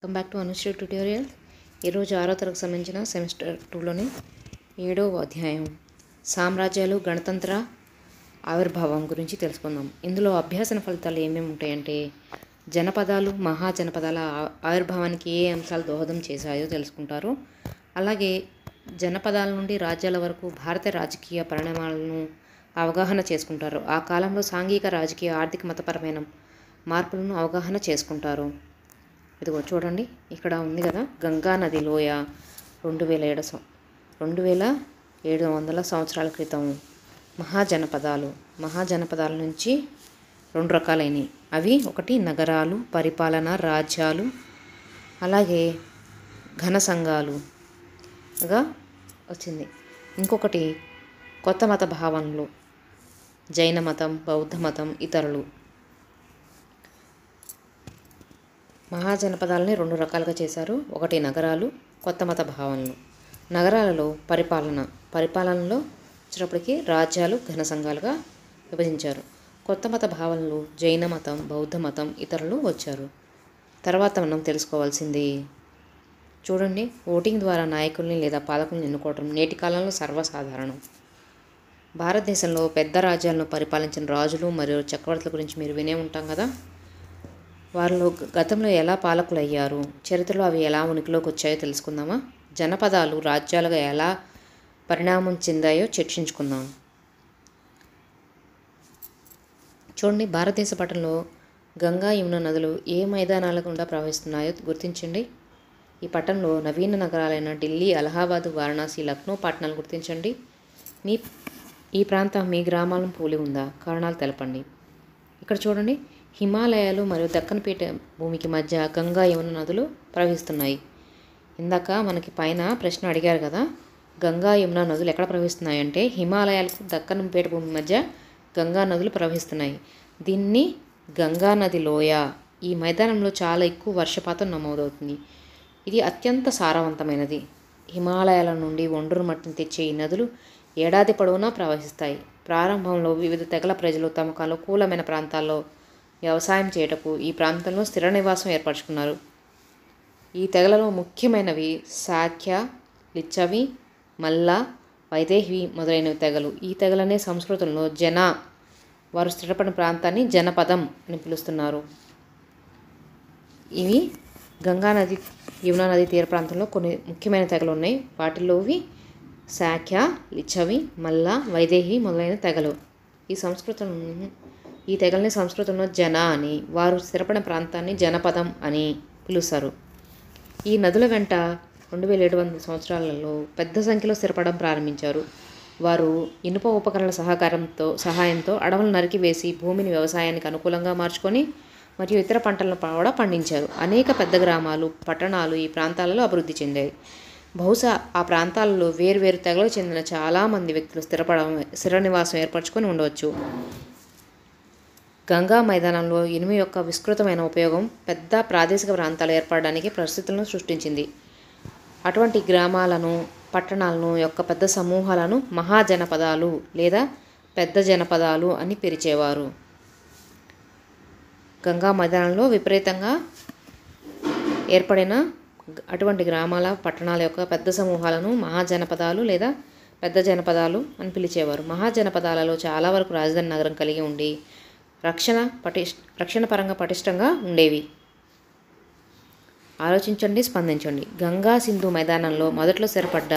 Welcome back to Anusri tutorial. ఈరోజు 6వ తరగతికి సంబంధించిన సెమిస్టర్ 2లోని 7వ అధ్యాయం సామ్రాజ్యాలు గణతంత్ర ఆవిర్భావం గురించి తెలుసుకుందాం. ఇందులో అభ్యాసన ఫలితాలు ఏమేమి ఉంటాయంటే జనపదాలు మహాజనపదాల ఆవిర్భావానికి ఏ అంశాలు దోహదం చేశాయో తెలుసుకుంటారు. అలాగే జనపదాల నుండి రాజ్యాల వరకు భారత రాజకీయ పరిణామాలను అవగాహన చేసుకుంటారు. ఆ కాలంలో సాంఘిక రాజకీయ ఆర్థిక మతపరమైన మార్పులను అవగాహన చేసుకుంటారు. ఇదిగో చూడండి, ఇక్కడ ఉంది కదా, గంగా నది లోయ 2700 సంవత్సరాల క్రితం మహాజనపదాల నుంచి 2 రకాలైనవి. అవి ఒకటి నగరాలు, పరిపాలన, రాజ్యాలు, అలాగే ఘన సంఘాలుగా వచ్చింది. ఇంకొకటి కొత్త మత భావనలు, జైన మతం, బౌద్ధ మతం, ఇతరులు. మహాజనపదాలని 2 రకాలుగా చేశారు. ఒకటి నగరాలు, కొత్త మత భావనలు. నగరాలలో పరిపాలనలో వచ్చేటప్పటికి రాజ్యాలు, ఘన సంఘాలుగా విభజించారు. కొత్త మత భావనలు జైన మతం, బౌద్ధ మతం, ఇతరులు వచ్చారు. తర్వాత మనం తెలుసుకోవాల్సింది చూడండి, ఓటింగ్ ద్వారా నాయకుల్ని లేదా పాలకుల్ని ఎన్నుకోవడం నేటి కాలంలో సర్వసాధారణం. భారతదేశంలో పెద్ద రాజ్యాలను పరిపాలించిన రాజులు మరియు చక్రవర్తుల గురించి మీరు వినే ఉంటాం కదా. వారిలో గతంలో ఎలా పాలకులు అయ్యారు, చరిత్రలో అవి ఎలా ఉనికిలోకి వచ్చాయో తెలుసుకుందామా. జనపదాలు రాజ్యాలుగా ఎలా పరిణామం చెందాయో చర్చించుకుందాం. చూడండి, భారతదేశ పటంలో గంగా, యమున నదులు ఏ మైదానాల గుండా ప్రవహిస్తున్నాయో గుర్తించండి. ఈ పటంలో నవీన నగరాలైన ఢిల్లీ, అలహాబాద్, వారణాసి, లక్నో పట్టణాలు గుర్తించండి. ఈ ప్రాంతం మీ గ్రామాలను పోలి ఉందా? కారణాలు తెలపండి. ఇక్కడ చూడండి, హిమాలయాలు మరియు దక్కన్ పీఠ భూమికి మధ్య గంగా, యమున నదులు ప్రవహిస్తున్నాయి. ఇందాక మనకి పైన ప్రశ్న అడిగారు కదా, గంగా, యమున నదులు ఎక్కడ ప్రవహిస్తున్నాయంటే హిమాలయాలకు దక్కన్ పీఠ భూమి మధ్య గంగా నదులు ప్రవహిస్తున్నాయి. దీన్ని గంగా నది లోయ. ఈ మైదానంలో చాలా ఎక్కువ వర్షపాతం నమోదవుతుంది. ఇది అత్యంత సారవంతమైనది. హిమాలయాల నుండి ఒండ్రు మట్టిని తెచ్చే ఈ నదులు ఏడాది పొడవునా ప్రవహిస్తాయి. ప్రారంభంలో వివిధ తెగల ప్రజలు తమకు అనుకూలమైన ప్రాంతాల్లో వ్యవసాయం చేయటకు ఈ ప్రాంతంలో స్థిర నివాసం ఏర్పరచుకున్నారు. ఈ తెగలలో ముఖ్యమైనవి శాక్య, లిచ్చవి, మల్ల, వైదేహి మొదలైన తెగలు. ఈ తెగలనే సంస్కృతంలో వారు స్థిరపడిన ప్రాంతాన్ని జనపదం అని పిలుస్తున్నారు. ఇవి గంగా నది, యమునా నది తీర ప్రాంతంలో కొన్ని ముఖ్యమైన తెగలు ఉన్నాయి. వాటిలోవి శాక్య, లిచ్చవి, మల్ల, వైదేహి మొదలైన తెగలు. ఈ తెగల్ని సంస్కృతంలో జన అని, వారు స్థిరపడిన ప్రాంతాన్ని జనపదం అని పిలుస్తారు. ఈ నదుల వెంట 2700 సంవత్సరాలలో పెద్ద సంఖ్యలో స్థిరపడడం ప్రారంభించారు. వారు ఇనుప ఉపకరణల సహాయంతో అడవులను నరికివేసి భూమిని వ్యవసాయానికి అనుకూలంగా మార్చుకొని మరియు ఇతర పంటలను కూడా పండించారు. అనేక పెద్ద గ్రామాలు, పట్టణాలు ఈ ప్రాంతాలలో అభివృద్ధి చెందాయి. బహుశా ఆ ప్రాంతాలలో వేర్వేరు తెగలకు చెందిన చాలామంది వ్యక్తులు స్థిర నివాసం ఏర్పరచుకొని ఉండవచ్చు. గంగా మైదానంలో ఇనుము యొక్క విస్తృతమైన ఉపయోగం పెద్ద ప్రాదేశిక ప్రాంతాలు ఏర్పడడానికి పరిస్థితులను సృష్టించింది. అటువంటి గ్రామాలను, పట్టణాలను యొక్క పెద్ద సమూహాలను మహాజనపదాలు లేదా పెద్ద జనపదాలు అని పిలిచేవారు. గంగా మైదానంలో విపరీతంగా ఏర్పడిన అటువంటి గ్రామాల, పట్టణాల యొక్క పెద్ద సమూహాలను మహాజనపదాలు లేదా పెద్ద జనపదాలు అని పిలిచేవారు. మహాజనపదాలలో చాలా వరకు రాజధాని నగరం కలిగి ఉండి రక్షణ పరంగా పటిష్టంగా ఉండేవి. ఆలోచించండి, స్పందించండి. గంగా సింధు మైదానంలో మొదట్లో స్థిరపడ్డ